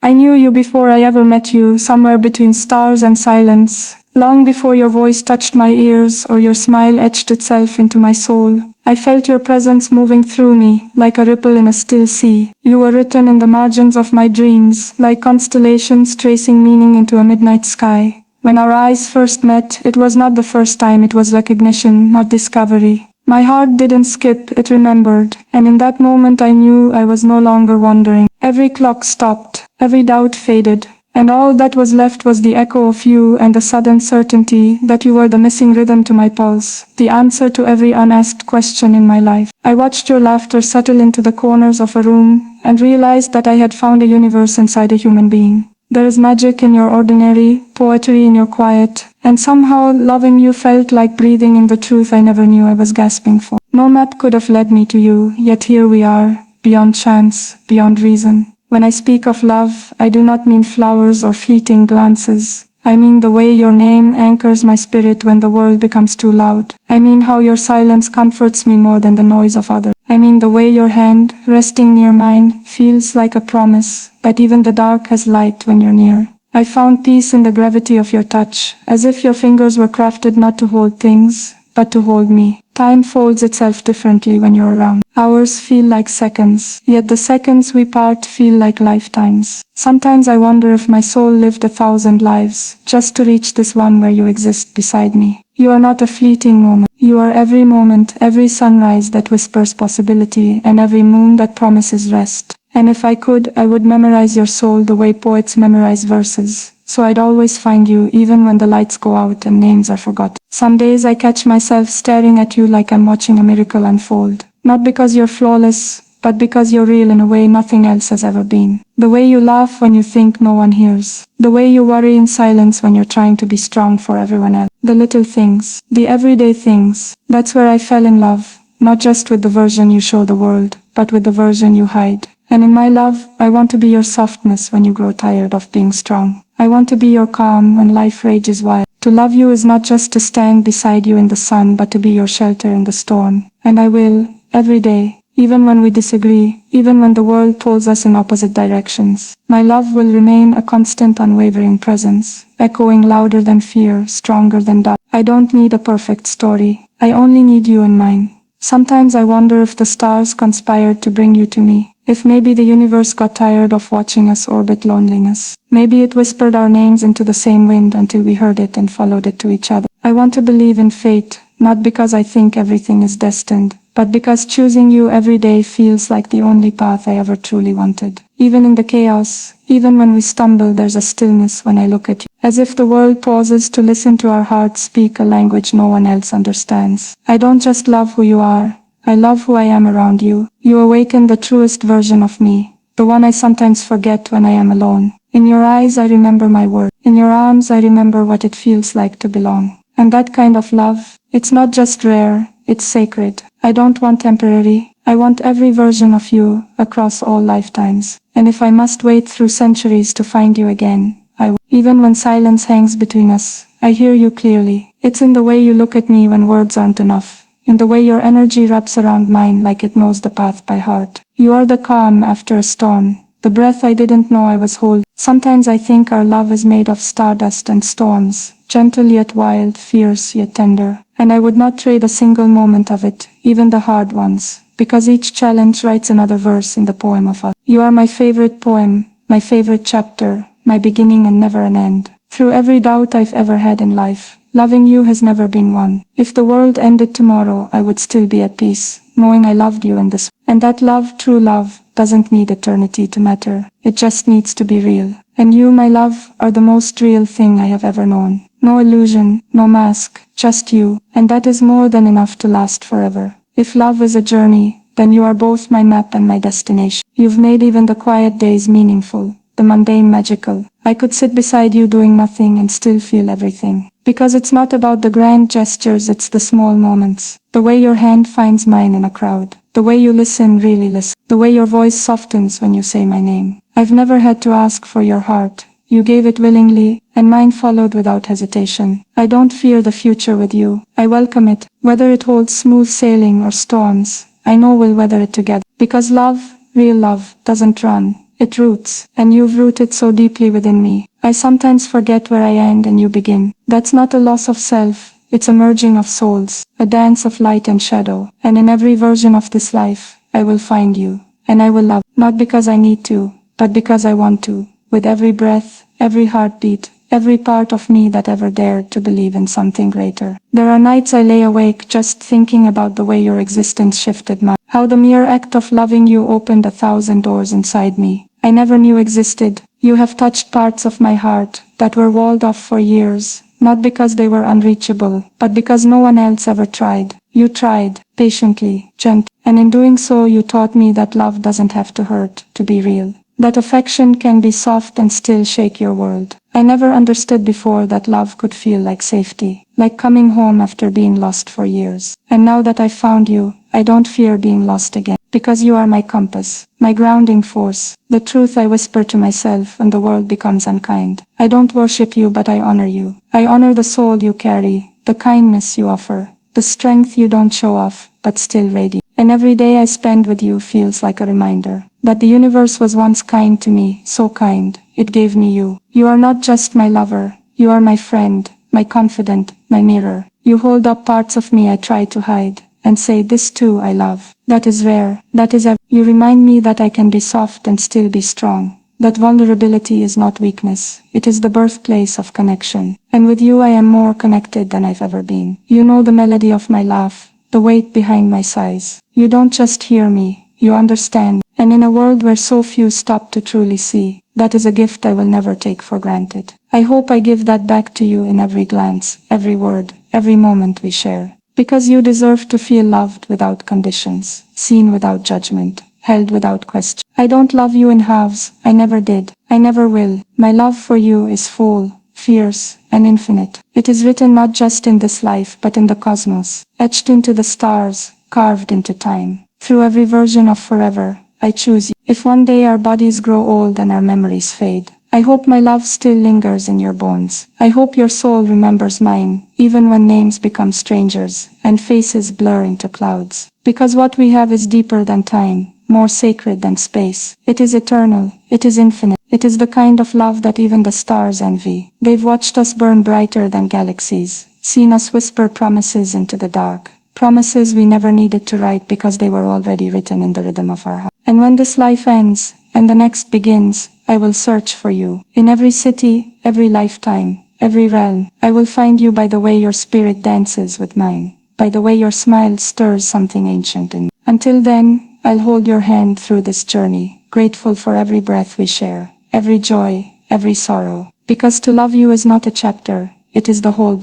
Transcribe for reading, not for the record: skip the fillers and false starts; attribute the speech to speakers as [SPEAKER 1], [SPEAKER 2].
[SPEAKER 1] I knew you before I ever met you, somewhere between stars and silence. Long before your voice touched my ears or your smile etched itself into my soul, I felt your presence moving through me, like a ripple in a still sea. You were written in the margins of my dreams, like constellations tracing meaning into a midnight sky. When our eyes first met, it was not the first time, it was recognition, not discovery. My heart didn't skip, it remembered, and in that moment I knew I was no longer wandering. Every clock stopped, every doubt faded, and all that was left was the echo of you and the sudden certainty that you were the missing rhythm to my pulse, the answer to every unasked question in my life. I watched your laughter settle into the corners of a room and realized that I had found a universe inside a human being. There is magic in your ordinary, poetry in your quiet, and somehow loving you felt like breathing in the truth I never knew I was gasping for. No map could have led me to you, yet here we are, beyond chance, beyond reason. When I speak of love, I do not mean flowers or fleeting glances. I mean the way your name anchors my spirit when the world becomes too loud. I mean how your silence comforts me more than the noise of others. I mean the way your hand, resting near mine, feels like a promise that even the dark has light when you're near. I found peace in the gravity of your touch, as if your fingers were crafted not to hold things, but to hold me. Time folds itself differently when you're around. Hours feel like seconds, yet the seconds we part feel like lifetimes. Sometimes I wonder if my soul lived 1,000 lives, just to reach this one where you exist beside me. You are not a fleeting moment. You are every moment, every sunrise that whispers possibility, and every moon that promises rest. And if I could, I would memorize your soul the way poets memorize verses. So I'd always find you, even when the lights go out and names are forgotten. Some days I catch myself staring at you like I'm watching a miracle unfold. Not because you're flawless, but because you're real in a way nothing else has ever been. The way you laugh when you think no one hears. The way you worry in silence when you're trying to be strong for everyone else. The little things, the everyday things. That's where I fell in love. Not just with the version you show the world, but with the version you hide. And in my love, I want to be your softness when you grow tired of being strong. I want to be your calm when life rages wild. To love you is not just to stand beside you in the sun, but to be your shelter in the storm. And I will, every day, even when we disagree, even when the world pulls us in opposite directions. My love will remain a constant, unwavering presence, echoing louder than fear, stronger than doubt. I don't need a perfect story. I only need you in mine. Sometimes I wonder if the stars conspired to bring you to me. If maybe the universe got tired of watching us orbit loneliness. Maybe it whispered our names into the same wind until we heard it and followed it to each other. I want to believe in fate, not because I think everything is destined, but because choosing you every day feels like the only path I ever truly wanted. Even in the chaos, even when we stumble, there's a stillness when I look at you. As if the world pauses to listen to our hearts speak a language no one else understands. I don't just love who you are. I love who I am around you. You awaken the truest version of me, the one I sometimes forget when I am alone. In your eyes I remember my worth. In your arms I remember what it feels like to belong. And that kind of love, it's not just rare, it's sacred. I don't want temporary. I want every version of you, across all lifetimes. And if I must wait through centuries to find you again, I will. Even when silence hangs between us, I hear you clearly. It's in the way you look at me when words aren't enough. In the way your energy wraps around mine like it knows the path by heart. You are the calm after a storm, the breath I didn't know I was holding. Sometimes I think our love is made of stardust and storms, gentle yet wild, fierce yet tender. And I would not trade a single moment of it, even the hard ones, because each challenge writes another verse in the poem of us. You are my favorite poem, my favorite chapter, my beginning and never an end. Through every doubt I've ever had in life, loving you has never been one. If the world ended tomorrow, I would still be at peace, knowing I loved you in this. And that love, true love, doesn't need eternity to matter. It just needs to be real. And you, my love, are the most real thing I have ever known. No illusion, no mask, just you. And that is more than enough to last forever. If love is a journey, then you are both my map and my destination. You've made even the quiet days meaningful, the mundane magical. I could sit beside you doing nothing and still feel everything. Because it's not about the grand gestures, it's the small moments. The way your hand finds mine in a crowd. The way you listen, really listen. The way your voice softens when you say my name. I've never had to ask for your heart. You gave it willingly, and mine followed without hesitation. I don't fear the future with you. I welcome it. Whether it holds smooth sailing or storms, I know we'll weather it together. Because love, real love, doesn't run. It roots, and you've rooted so deeply within me. I sometimes forget where I end and you begin. That's not a loss of self, it's a merging of souls, a dance of light and shadow. And in every version of this life, I will find you, and I will love, not because I need to, but because I want to, with every breath, every heartbeat, every part of me that ever dared to believe in something greater. There are nights I lay awake just thinking about the way your existence shifted mine, how the mere act of loving you opened 1,000 doors inside me I never knew existed. You have touched parts of my heart that were walled off for years, not because they were unreachable, but because no one else ever tried. You tried, patiently, gently, and in doing so you taught me that love doesn't have to hurt to be real. That affection can be soft and still shake your world. I never understood before that love could feel like safety, like coming home after being lost for years. And now that I found you, I don't fear being lost again, because you are my compass, my grounding force, the truth I whisper to myself when the world becomes unkind. I don't worship you, but I honor you. I honor the soul you carry, the kindness you offer, the strength you don't show off, but still radiate. And every day I spend with you feels like a reminder that the universe was once kind to me, so kind, it gave me you. You are not just my lover, you are my friend, my confidant, my mirror. You hold up parts of me I try to hide, and say this too I love. That is rare, that is you remind me that I can be soft and still be strong. That vulnerability is not weakness, it is the birthplace of connection. And with you I am more connected than I've ever been. You know the melody of my laugh, the weight behind my sighs. You don't just hear me, you understand. And in a world where so few stop to truly see, that is a gift I will never take for granted. I hope I give that back to you in every glance, every word, every moment we share. Because you deserve to feel loved without conditions, seen without judgment, held without question. I don't love you in halves, I never did, I never will. My love for you is full, fierce, and infinite. It is written not just in this life but in the cosmos, etched into the stars, carved into time. Through every version of forever, I choose you. If one day our bodies grow old and our memories fade, I hope my love still lingers in your bones. I hope your soul remembers mine, even when names become strangers, and faces blur into clouds. Because what we have is deeper than time, more sacred than space. It is eternal, it is infinite. It is the kind of love that even the stars envy. They've watched us burn brighter than galaxies, seen us whisper promises into the dark. Promises we never needed to write because they were already written in the rhythm of our heart. And when this life ends, and the next begins, I will search for you. In every city, every lifetime, every realm, I will find you by the way your spirit dances with mine, by the way your smile stirs something ancient in me. Until then, I'll hold your hand through this journey, grateful for every breath we share, every joy, every sorrow. Because to love you is not a chapter, it is the whole